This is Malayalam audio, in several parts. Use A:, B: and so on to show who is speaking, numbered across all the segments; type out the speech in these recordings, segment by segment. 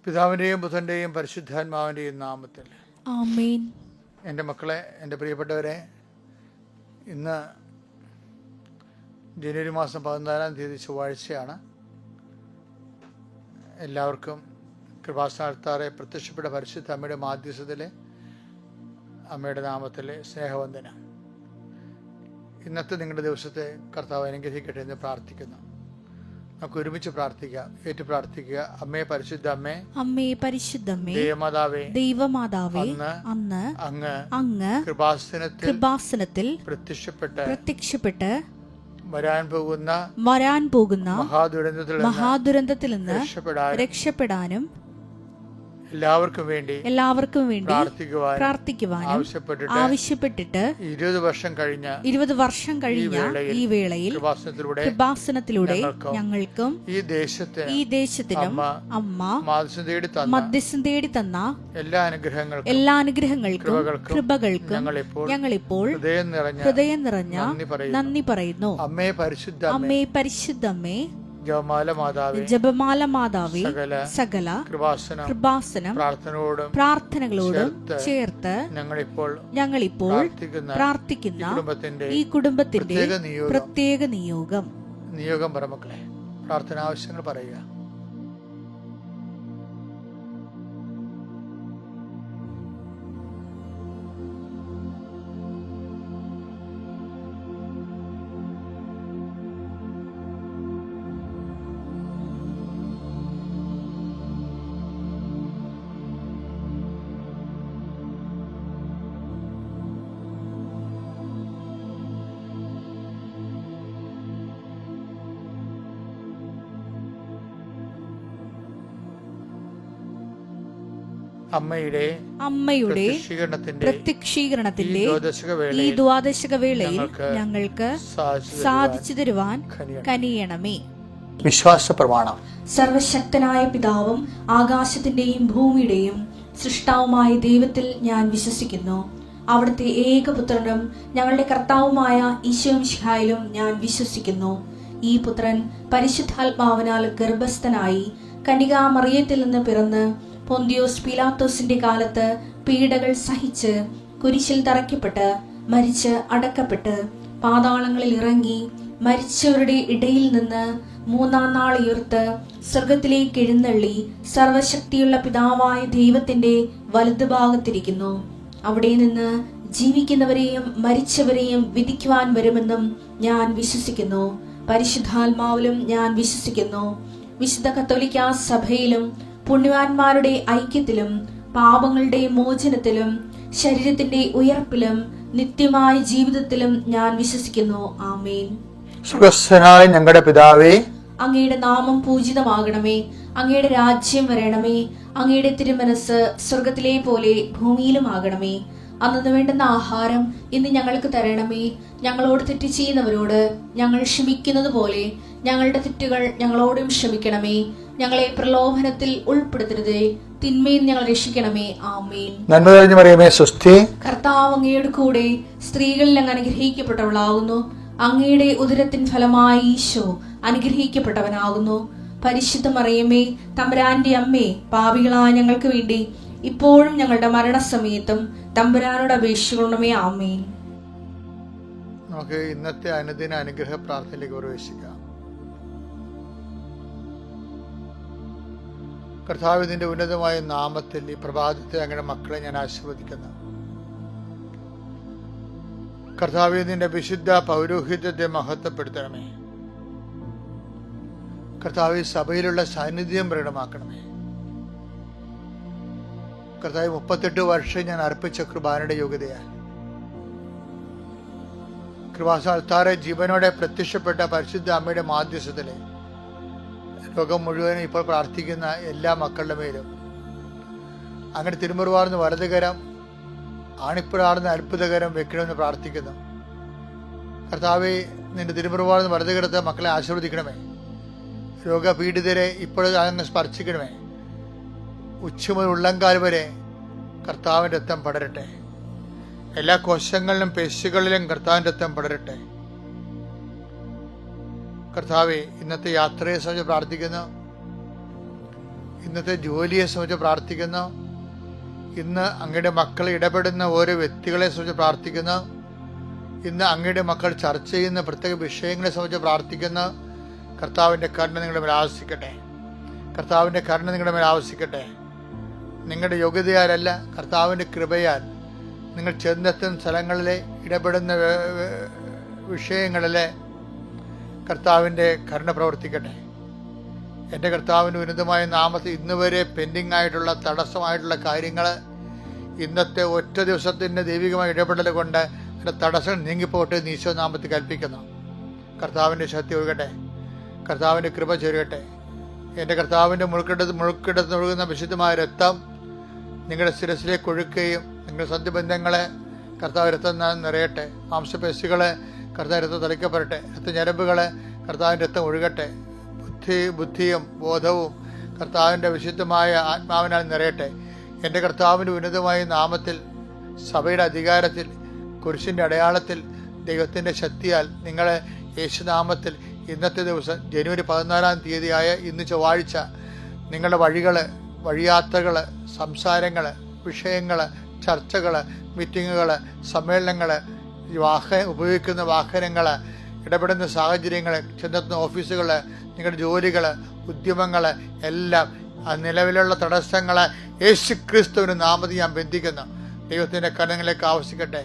A: പിതാവിൻ്റെയും പുത്രൻ്റെയും പരിശുദ്ധാത്മാവിൻ്റെയും നാമത്തിൽ
B: ആമേൻ.
A: എൻ്റെ മക്കളെ, എൻ്റെ പ്രിയപ്പെട്ടവരെ, ഇന്ന് ജനുവരി മാസം 14 ചൊവ്വാഴ്ചയാണ്. എല്ലാവർക്കും കൃപാസ്ഥാനത്താറെ പ്രത്യക്ഷപ്പെട്ട പരിശുദ്ധ അമ്മയുടെ മാധ്യസ്ഥത്തിലെ അമ്മയുടെ നാമത്തിലെ സ്നേഹവന്ദനം. ഇന്നത്തെ നിങ്ങളുടെ ദിവസത്തെ കർത്താവ് അനുഗ്രഹിക്കട്ടെ എന്ന് പ്രാർത്ഥിക്കുന്നു. നമുക്ക് ഒരുമിച്ച് പ്രാർത്ഥിക്കാം, ഏറ്റു പ്രാർത്ഥിക്കുക. അമ്മേ, പരിശുദ്ധ അമ്മേ,
B: അമ്മേ പരിശുദ്ധമ്മേ,
A: ദൈവമാതാവേ,
B: അന്ന്
A: അങ്ങ് കൃപാസനത്തിൽ
B: പ്രത്യക്ഷപ്പെട്ട്
A: വരാൻ പോകുന്ന
B: മഹാദുരന്തത്തിൽ നിന്ന് രക്ഷപ്പെടാനും
A: എല്ലാവർക്കും വേണ്ടി
B: പ്രാർത്ഥിക്കുവാനും ആവശ്യപ്പെട്ടിട്ട് 20 വർഷം കഴിഞ്ഞ ഈ വേളയിൽ കൃപാസനത്തിലൂടെ ഞങ്ങൾക്കും ഈ ദേശത്തിനും അമ്മ മധ്യസ്ഥം തേടി തന്ന എല്ലാ അനുഗ്രഹങ്ങൾക്കും കൃപകൾക്കും ഞങ്ങളിപ്പോൾ ഹൃദയം നിറഞ്ഞ നന്ദി പറയുന്നു. അമ്മേ പരിശുദ്ധമ്മേ, ജപമാല മാതാവേ, സകല കൃപാസനം പ്രാർത്ഥനകളോടും ചേർത്ത് ഞങ്ങളിപ്പോൾ പ്രാർത്ഥിക്കുന്ന ഈ കുടുംബത്തിന്റെ പ്രത്യേക നിയോഗം
A: പറമക്കളെ, പ്രാർത്ഥന ആവശ്യങ്ങൾ പറയുക.
B: അമ്മയുടെ പ്രത്യക്ഷീകരണത്തിന്റെ ഈ ദ്വാദശക വേളയിൽ ഞങ്ങൾക്ക് സാധിച്ചു തരുവാൻ കനിയണമേ.
A: വിശ്വാസ പ്രമാണം.
B: സർവശക്തനായ പിതാവും ആകാശത്തിന്റെയും ഭൂമിയുടെയും സൃഷ്ടാവുമായ ദൈവത്തിൽ ഞാൻ വിശ്വസിക്കുന്നു. അവിടുത്തെ ഏകപുത്രനും ഞങ്ങളുടെ കർത്താവുമായ ഈശോമിശിഹായിലും ഞാൻ വിശ്വസിക്കുന്നു. ഈ പുത്രൻ പരിശുദ്ധാത്മാവിനാൽ ഗർഭസ്ഥനായി കന്യകാമറിയത്തിൽ നിന്ന് പിറന്ന് പൊന്തിയോസ് പീലാത്തോസിന്റെ കാലത്ത് പീഡകൾ സഹിച്ച് കുരിശിൽ തറയ്ക്കപ്പെട്ട് മരിച്ച് അടക്കപ്പെട്ട് പാതാളങ്ങളിൽ ഇറങ്ങി മരിച്ചവരുടെ ഇടയിൽ നിന്ന് 3-ാം നാൾ ഉയർത്ത് സ്വർഗത്തിലേക്ക് എഴുന്നള്ളി സർവശക്തിയുള്ള പിതാവായ ദൈവത്തിന്റെ വലതുഭാഗത്തിരിക്കുന്നു. അവിടെ നിന്ന് ജീവിക്കുന്നവരെയും മരിച്ചവരെയും വിധിക്കുവാൻ വരുമെന്നും ഞാൻ വിശ്വസിക്കുന്നു. പരിശുദ്ധാത്മാവിലും ഞാൻ വിശ്വസിക്കുന്നു. വിശുദ്ധ കത്തോലിക്കാ സഭയിലും പുണ്യവാന്മാരുടെ ഐക്യത്തിലും പാപങ്ങളുടെ മോചനത്തിലും ശരീരത്തിന്റെ ഉയർപ്പിലും നിത്യമായ ജീവിതത്തിലും ഞാൻ വിശ്വസിക്കുന്നു. ആമേൻ.
A: സ്വർഗ്ഗസ്ഥനായ ഞങ്ങളുടെ പിതാവേ,
B: അങ്ങയുടെ നാമം പൂജിതമാകണമേ. അങ്ങയുടെ രാജ്യം വരണമേ. അങ്ങയുടെ തിരുമനസ് സ്വർഗത്തിലെ പോലെ ഭൂമിയിലും ആകണമേ. അന്നു വേണ്ടുന്ന ആഹാരം ഇന്ന് ഞങ്ങൾക്ക് തരണമേ. ഞങ്ങളോട് തെറ്റ് ചെയ്യുന്നവരോട് ഞങ്ങൾ ക്ഷമിക്കുന്നത് പോലെ ഞങ്ങളുടെ തെറ്റുകൾ ഞങ്ങളോടും ക്ഷമിക്കണമേ. ഞങ്ങളെ പ്രലോഭനത്തിൽ ഉൾപ്പെടുത്തരുതേ, തിന്മയിൽ ഞങ്ങൾ രക്ഷിക്കണമേ. ആമേൻ.
A: നന്മ നിറഞ്ഞ മറിയമേ, സ്വസ്തി.
B: കർത്താവ് അങ്ങയുടെ കൂടെ സ്ത്രീകളിൽ അങ്ങ് അനുഗ്രഹിക്കപ്പെട്ടവളാകുന്നു. അങ്ങയുടെ ഉദരത്തിൻ ഫലമായി ഈശോ അനുഗ്രഹിക്കപ്പെട്ടവനാകുന്നു. പരിശുദ്ധ മറിയമേ, തമ്പുരാന്റെ അമ്മേ, പാപികളായ ഞങ്ങൾക്ക് വേണ്ടി ഇപ്പോഴും ഞങ്ങളുടെ മരണസമയത്തും തമ്പുരാനോട് അപേക്ഷിക്കണമേ. ആമേൻ.
A: നമുക്ക് ഇന്നത്തെ അനുദിന അനുഗ്രഹ പ്രാർത്ഥനയിലേക്ക് പ്രവേശിക്കാം. കർത്താവിന്റെ ഉന്നതമായ നാമത്തിൽ ഈ പ്രഭാതത്തെ അങ്ങനെ മക്കളെ ഞാൻ ആശീർവദിക്കുന്നു. കർത്താവേ, നിന്റെ വിശുദ്ധ പൗരോഹിത്യത്തെ മഹത്വപ്പെടുത്തണമേ. കർത്താവേ, സഭയിലുള്ള സാന്നിധ്യം പ്രകടമാക്കണമേ. കർത്താവ് 38 വർഷം ഞാൻ അർപ്പിച്ച കൃപാനയുടെ യോഗ്യതയാൽ കൃപാസ്ഥാനത്താറെ ജീവനോടെ പ്രത്യക്ഷപ്പെട്ട പരിശുദ്ധ അമ്മയുടെ മാധ്യസ്ഥത്തിലെ ലോകം മുഴുവനും ഇപ്പോൾ പ്രാർത്ഥിക്കുന്ന എല്ലാ മക്കളുടെ മേലും അങ്ങനെ തിരുമുറുവാർന്ന് വലതുകരം ആണിപ്പിടാർന്ന് അത്ഭുതകരം വെക്കണമെന്ന് പ്രാർത്ഥിക്കുന്നു. കർത്താവെ, നിന്റെ തിരുമുറുവാർന്ന് വലതുകരത്തെ മക്കളെ ആശീർവദിക്കണമേ. രോഗപീഡിതരെ ഇപ്പോഴും അങ്ങ് സ്പർശിക്കണമേ. ഉച്ചമുതൽ ഉള്ളംകാൽ വരെ കർത്താവിൻ്റെ രക്തം പടരട്ടെ. എല്ലാ കോശങ്ങളിലും പേശികളിലും കർത്താവിൻ്റെ രക്തം പടരട്ടെ. കർത്താവെ, ഇന്നത്തെ യാത്രയെ സംബന്ധിച്ച് പ്രാർത്ഥിക്കുന്നു. ഇന്നത്തെ ജോലിയെ സംബന്ധിച്ച് പ്രാർത്ഥിക്കുന്നു. ഇന്ന് അങ്ങയുടെ മക്കൾ ഇടപെടുന്ന ഓരോ വ്യക്തികളെ സംബന്ധിച്ച് പ്രാർത്ഥിക്കുന്നു. ഇന്ന് അങ്ങയുടെ മക്കൾ ചർച്ച ചെയ്യുന്ന പ്രത്യേക വിഷയങ്ങളെ സംബന്ധിച്ച് പ്രാർത്ഥിക്കുന്നു. കർത്താവിൻ്റെ കരുണ നിങ്ങളുടെ മേൽ ആവസിക്കട്ടെ. കർത്താവിൻ്റെ കരുണ നിങ്ങളുടെ മേൽ ആവസിക്കട്ടെ. നിങ്ങളുടെ യോഗ്യതയാലല്ല, കർത്താവിൻ്റെ കൃപയാൽ നിങ്ങൾ ചെന്നെത്തുന്ന സ്ഥലങ്ങളിലെ ഇടപെടുന്ന വിഷയങ്ങളിലെ കർത്താവിൻ്റെ കരുണ പ്രവർത്തിക്കട്ടെ. എൻ്റെ കർത്താവിൻ്റെ ഉന്നതമായ നാമത്തിൽ ഇന്ന് വരെ പെൻഡിങ് ആയിട്ടുള്ള തടസ്സമായിട്ടുള്ള കാര്യങ്ങൾ ഇന്നത്തെ ഒറ്റ ദിവസത്തിൻ്റെ ദൈവികമായ ഇടപെടൽ കൊണ്ട് എൻ്റെ തടസ്സം നീങ്ങിപ്പോട്ടെ എന്ന് ഈശോ നാമത്തിൽ കൽപ്പിക്കുന്നു. കർത്താവിൻ്റെ ശക്തി ഒഴുകട്ടെ. കർത്താവിൻ്റെ കൃപ ചൊരിയട്ടെ. എൻ്റെ കർത്താവിൻ്റെ മുഴുക്കിടത്ത് ഒഴുകുന്ന വിശുദ്ധമായ രക്തം നിങ്ങളുടെ ശിരസിലേക്ക് ഒഴുക്കുകയും നിങ്ങളുടെ സന്ധിബന്ധങ്ങളെ കർത്താവ് രക്തം നിറയട്ടെ. മാംസപേശികളെ കർത്താവ് രക്തം തളിക്കപ്പെടട്ടെ. രക്തഞരമ്പുകളെ കർത്താവിൻ്റെ രക്തം ഒഴുകട്ടെ. ബുദ്ധിയും ബോധവും കർത്താവിൻ്റെ വിശുദ്ധമായ ആത്മാവിനാൽ നിറയട്ടെ. എൻ്റെ കർത്താവിൻ്റെ ഉന്നതമായ നാമത്തിൽ, സഭയുടെ അധികാരത്തിൽ, കുരിശിൻ്റെ അടയാളത്തിൽ, ദൈവത്തിൻ്റെ ശക്തിയാൽ നിങ്ങളെ യേശുനാമത്തിൽ ഇന്നത്തെ ദിവസം ജനുവരി 14 ഇന്ന് ചൊവ്വാഴ്ച നിങ്ങളുടെ വഴിയാത്രകൾ, സംസാരങ്ങൾ, വിഷയങ്ങൾ, ചർച്ചകൾ, മീറ്റിങ്ങുകൾ, സമ്മേളനങ്ങൾ, ഉപയോഗിക്കുന്ന വാഹനങ്ങൾ, ഇടപെടുന്ന സാഹചര്യങ്ങൾ, ചെന്നെത്തുന്ന ഓഫീസുകൾ, നിങ്ങളുടെ ജോലികൾ, ഉദ്യമങ്ങൾ എല്ലാം നിലവിലുള്ള തടസ്സങ്ങൾ യേശുക്രിസ്തുവിൻ്റെ നാമത്തിൽ ഞാൻ ബന്ധിക്കുന്നു. ദൈവത്തിൻ്റെ കരങ്ങളിലേക്ക് ആവശ്യിക്കട്ടെ.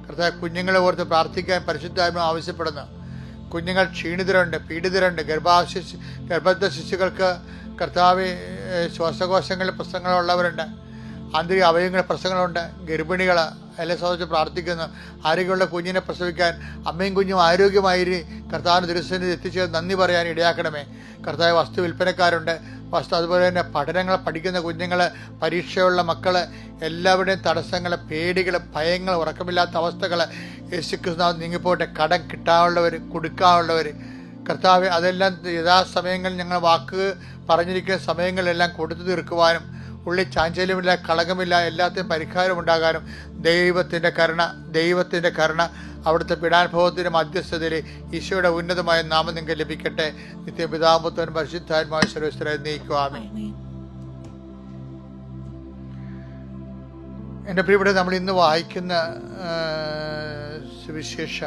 A: കർത്താവ് കുഞ്ഞുങ്ങളെ ഓർത്ത് പ്രാർത്ഥിക്കാൻ പരിശുദ്ധാത്മാവ് ആവശ്യപ്പെടുന്നു. കുഞ്ഞുങ്ങൾ ക്ഷീണിതരുണ്ട്, പീഡിതരുണ്ട്. ഗർഭസ്ഥ ശിശുക്കൾക്ക് കർത്താവ് ശ്വാസകോശങ്ങളിൽ പ്രശ്നങ്ങളുള്ളവരുണ്ട്, ആന്തരിക അവയവങ്ങളിൽ പ്രശ്നങ്ങളുണ്ട്. ഗർഭിണികൾ എല്ലാം സംബന്ധിച്ച് പ്രാർത്ഥിക്കുന്നു. ആരോഗ്യമുള്ള കുഞ്ഞിനെ പ്രസവിക്കാൻ അമ്മയും കുഞ്ഞും ആരോഗ്യമായി കർത്താവിന് തിരുസന്നിധി എത്തിച്ചേർന്ന് നന്ദി പറയാൻ ഇടയാക്കണമേ. കർത്താവ് വസ്തു വിൽപ്പനക്കാരുണ്ട്, അതുപോലെ തന്നെ പഠനങ്ങൾ പഠിക്കുന്ന കുഞ്ഞുങ്ങൾ, പരീക്ഷയുള്ള മക്കൾ, എല്ലാവരുടെയും തടസ്സങ്ങൾ, പേടികൾ, ഭയങ്ങൾ, ഉറക്കമില്ലാത്ത അവസ്ഥകൾ യേശുക്രിസ്തു നീങ്ങിപ്പോട്ടെ. കടം കിട്ടാനുള്ളവർ, കൊടുക്കാനുള്ളവർ കർത്താവ് അതെല്ലാം യഥാസമയങ്ങളിൽ ഞങ്ങൾ വാക്ക് പറഞ്ഞിരിക്കുന്ന സമയങ്ങളിലെല്ലാം കൊടുത്തു തീർക്കുവാനും ഉള്ളിൽ ചാഞ്ചല്യമില്ല, കളങ്കമില്ല, എല്ലാത്തിനും പരിഹാരമുണ്ടാകാനും ദൈവത്തിൻ്റെ കരുണ അവിടുത്തെ പീഡാനുഭവത്തിൻ്റെ മധ്യസ്ഥതയിൽ ഈശോയുടെ ഉന്നതമായ നാമം നിങ്ങൾക്ക് ലഭിക്കട്ടെ. നിത്യപിതാപുത്രൻ പരിശുദ്ധാത്മാവായ സർവ്വേശ്വരൻ എന്നേക്കും ആമേൻ. എൻ്റെ പ്രിയപ്പെട്ട, നമ്മൾ ഇന്ന് വായിക്കുന്ന സുവിശേഷ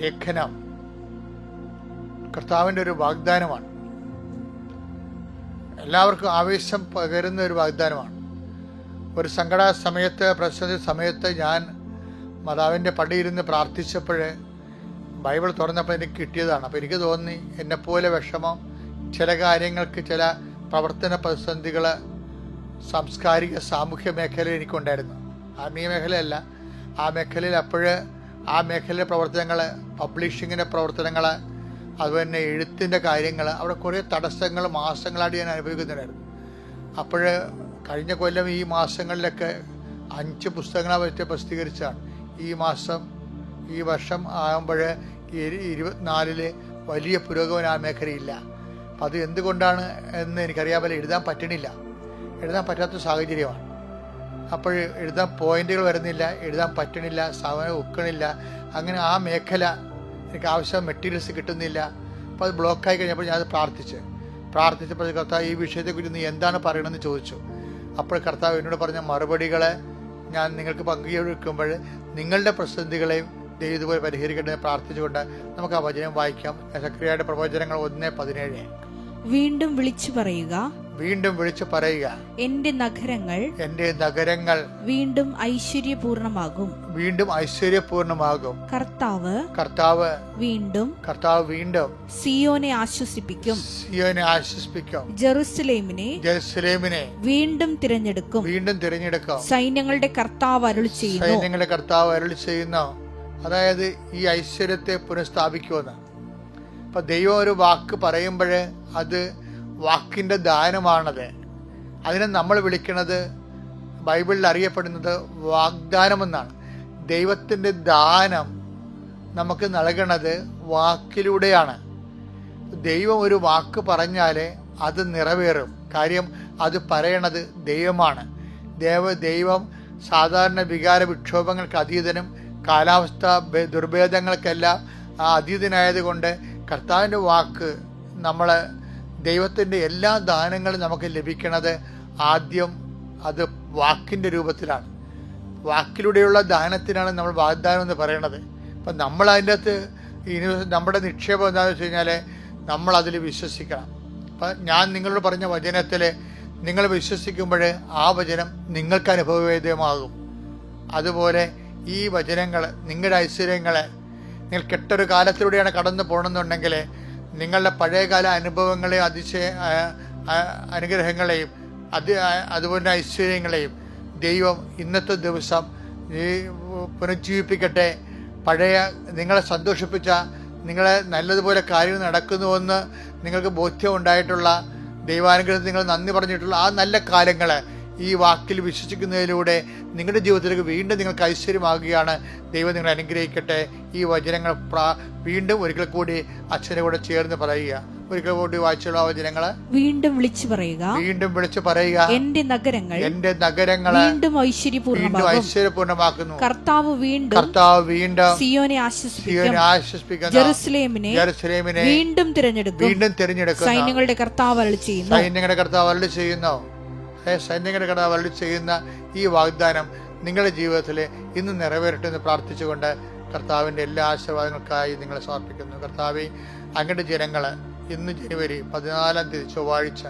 A: ലേഖനം കർത്താവിൻ്റെ ഒരു വാഗ്ദാനമാണ്. എല്ലാവർക്കും ആവേശം പകരുന്ന ഒരു വാഗ്ദാനമാണ്. ഒരു സങ്കട സമയത്ത്, പ്രതിസന്ധി സമയത്ത് ഞാൻ മാതാവിൻ്റെ പടിയിരുന്ന് പ്രാർത്ഥിച്ചപ്പോൾ ബൈബിൾ തുറന്നപ്പോൾ എനിക്ക് കിട്ടിയതാണ്. അപ്പോൾ എനിക്ക് തോന്നി എന്നെപ്പോലെ വിഷമം, ചില കാര്യങ്ങൾക്ക്, ചില പ്രവർത്തന പ്രതിസന്ധികൾ സാംസ്കാരിക സാമൂഹ്യ മേഖലയിൽ എനിക്കുണ്ടായിരുന്നു. ആത്മീയ മേഖലയല്ല, ആ മേഖലയിൽ ആ മേഖലയിലെ പ്രവർത്തനങ്ങൾ, പബ്ലിഷിങ്ങിൻ്റെ പ്രവർത്തനങ്ങൾ, അതുപോലെ തന്നെ എഴുത്തിൻ്റെ കാര്യങ്ങൾ, അവിടെ കുറേ തടസ്സങ്ങൾ മാസങ്ങളായിട്ട് ഞാൻ അനുഭവിക്കുന്നുണ്ടായിരുന്നു. അപ്പോൾ കഴിഞ്ഞ കൊല്ലം ഈ മാസങ്ങളിലൊക്കെ 5 പുസ്തകങ്ങളെ പറ്റി പ്രസിദ്ധീകരിച്ചാണ്. ഈ വർഷം ആകുമ്പോൾ 24 വലിയ പുരോഗമനം ആ മേഖലയില്ല. അപ്പം അത് എന്തുകൊണ്ടാണ് എന്ന് എനിക്കറിയാമല്ലോ. എഴുതാൻ പറ്റാത്ത സാഹചര്യമാണ്. അപ്പോൾ എഴുതാൻ പോയിന്റുകൾ വരുന്നില്ല, എഴുതാൻ പറ്റണില്ല, സമയം ഒക്കണില്ല. അങ്ങനെ ആ മേഖല എനിക്ക് ആവശ്യം മെറ്റീരിയൽസ് കിട്ടുന്നില്ല. അപ്പോൾ അത് ബ്ലോക്കായി കഴിഞ്ഞപ്പോൾ ഞാനത് പ്രാർത്ഥിച്ചപ്പോൾ കർത്താവ് ഈ വിഷയത്തെക്കുറിച്ച് നീ എന്താണ് പറയണമെന്ന് ചോദിച്ചു. അപ്പോൾ കർത്താവ് എന്നോട് പറഞ്ഞ മറുപടികളെ ഞാൻ നിങ്ങൾക്ക് പങ്കുവെക്കുമ്പോൾ നിങ്ങളുടെ പ്രതിസന്ധികളെയും ദൈവം ഇതുപോലെ പരിഹരിക്കട്ടെ പ്രാർത്ഥിച്ചുകൊണ്ട് നമുക്ക് ആ വചനം വായിക്കാം. സക്രിയയുടെ പ്രവചനങ്ങൾ 1:17.
C: വീണ്ടും വിളിച്ചു പറയുക, എന്റെ നഗരങ്ങൾ വീണ്ടും ഐശ്വര്യപൂർണമാകും. കർത്താവ് വീണ്ടും സിയോനെ ആശ്വസിപ്പിക്കും. ജെറുസലേമിനെ വീണ്ടും തിരഞ്ഞെടുക്കും. സൈന്യങ്ങളുടെ കർത്താവ് അരുളി ചെയ്യുന്നു.
A: അതായത് ഈ ഐശ്വര്യത്തെ പുനഃസ്ഥാപിക്കുമെന്ന്. അപ്പൊ ദൈവം ഒരു വാക്ക് പറയുമ്പോൾ അത് വാക്കിൻ്റെ ദാനമാണത്. അതിനെ നമ്മൾ വിളിക്കുന്നത്, ബൈബിളിൽ അറിയപ്പെടുന്നത് വാഗ്ദാനമെന്നാണ്. ദൈവത്തിൻ്റെ ദാനം നമുക്ക് നൽകണത് വാക്കിലൂടെയാണ്. ദൈവം ഒരു വാക്ക് പറഞ്ഞാൽ അത് നിറവേറും. കാര്യം അത് പറയണത് ദൈവമാണ്. ദൈവം സാധാരണ വികാര വിക്ഷോഭങ്ങൾക്ക് അതീതനും കാലാവസ്ഥ ദുർഭേദങ്ങൾക്കെല്ലാം അതീതനായത് കൊണ്ട് കർത്താവിൻ്റെ വാക്ക് നമ്മൾ ദൈവത്തിൻ്റെ എല്ലാ ദാനങ്ങളും നമുക്ക് ലഭിക്കുന്നത് ആദ്യം അത് വാക്കിൻ്റെ രൂപത്തിലാണ്. വാക്കിലൂടെയുള്ള ദാനത്തിനാണ് നമ്മൾ വാഗ്ദാനം എന്ന് പറയുന്നത്. അപ്പം നമ്മൾ അതിൻ്റെ അകത്ത് നമ്മുടെ നിക്ഷേപം എന്താണെന്ന് വെച്ച് കഴിഞ്ഞാൽ നമ്മൾ അതിൽ വിശ്വസിക്കണം. അപ്പം ഞാൻ നിങ്ങളോട് പറഞ്ഞ വചനത്തിൽ നിങ്ങൾ വിശ്വസിക്കുമ്പോൾ ആ വചനം നിങ്ങൾക്ക് അനുഭവവേദ്യമാകും. അതുപോലെ ഈ വചനങ്ങൾ നിങ്ങളുടെ ഐശ്വര്യങ്ങളെ, നിങ്ങൾ കെട്ടൊരു കാലത്തിലൂടെയാണ് കടന്നു പോകണമെന്നുണ്ടെങ്കിൽ നിങ്ങളുടെ പഴയകാല അനുഭവങ്ങളെയും അനുഗ്രഹങ്ങളെയും അതുപോലെ ഐശ്വര്യങ്ങളെയും ദൈവം ഇന്നത്തെ ദിവസം പുനരുജ്ജീവിപ്പിക്കട്ടെ. പഴയ നിങ്ങളെ സന്തോഷിപ്പിച്ച, നിങ്ങളെ നല്ലതുപോലെ കാര്യങ്ങൾ നടക്കുന്നുവെന്ന് നിങ്ങൾക്ക് ബോധ്യം ഉണ്ടായിട്ടുള്ള, ദൈവാനുഗ്രഹത്തിൽ നിങ്ങൾ നന്ദി പറഞ്ഞിട്ടുള്ള ആ നല്ല കാലങ്ങൾ ഈ വാക്കിൽ വിശ്വസിക്കുന്നതിലൂടെ നിങ്ങളുടെ ജീവിതത്തിലേക്ക് വീണ്ടും നിങ്ങൾക്ക് ഐശ്വര്യമാകുകയാണ്. ദൈവം നിങ്ങളെ അനുഗ്രഹിക്കട്ടെ. ഈ വചനങ്ങൾ വീണ്ടും ഒരിക്കൽ കൂടി അച്ഛനെ കൂടെ ചേർന്ന് പറയുക. ഒരിക്കൽ കൂടി വായിച്ചുള്ള വചനങ്ങൾ
C: വീണ്ടും വിളിച്ചു പറയുക. എന്റെ
A: നഗരങ്ങൾ
C: വീണ്ടും
A: ഐശ്വര്യപൂർണ്ണമാക്കുന്നു.
C: കർത്താവ് വീണ്ടും സിയോനെ ആശ്വസിപ്പിക്കുന്നു. ജെറുസലേമിനെ വീണ്ടും തിരഞ്ഞെടുക്കും. സൈന്യങ്ങളുടെ കർത്താവ് അരുളി ചെയ്യുന്ന ഈ വാഗ്ദാനം നിങ്ങളുടെ ജീവിതത്തിൽ ഇന്ന് നിറവേറട്ടെ എന്ന് പ്രാർത്ഥിച്ചുകൊണ്ട് കർത്താവിൻ്റെ എല്ലാ ആശീർവാദങ്ങൾക്കായി നിങ്ങളെ സമർപ്പിക്കുന്നു. കർത്താവെ, അങ്ങയുടെ ജനങ്ങൾ ഇന്ന് ജനുവരി 14 ചൊവ്വാഴ്ച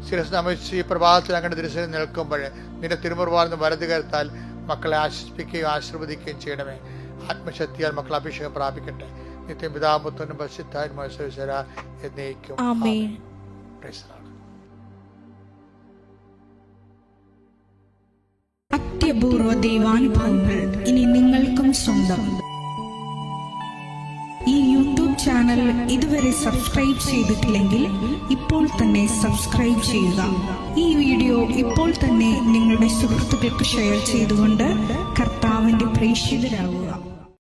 C: ശിരസ് നമിച്ച് ഈ പ്രഭാതത്തിൽ അങ്ങയുടെ ദൃശ്യം നിൽക്കുമ്പോൾ നിന്റെ തിരുമുറുവാർന്ന് വലതു കരുത്താൽ മക്കളെ ആശ്വസിപ്പിക്കുകയും ആശീർവദിക്കുകയും ചെയ്യണമേ. ആത്മശക്തിയാൽ മക്കൾ അഭിഷേകം പ്രാപിക്കട്ടെ. നിത്യം പിതാപുത്രനും പരിശുദ്ധാത്മാവിശ്വര എന്നേക്കും ആമേൻ.
D: അത്യപൂർവ ദൈവാനുഭവങ്ങൾ ഇനി നിങ്ങൾക്കും സ്വന്തം. ഈ യൂട്യൂബ് ചാനൽ ഇതുവരെ സബ്സ്ക്രൈബ് ചെയ്തിട്ടില്ലെങ്കിൽ ഇപ്പോൾ തന്നെ സബ്സ്ക്രൈബ് ചെയ്യുക. ഈ വീഡിയോ ഇപ്പോൾ തന്നെ നിങ്ങളുടെ സുഹൃത്തുക്കൾക്ക് ഷെയർ ചെയ്തുകൊണ്ട് കർത്താവിന്റെ പ്രേക്ഷിതരാകുക.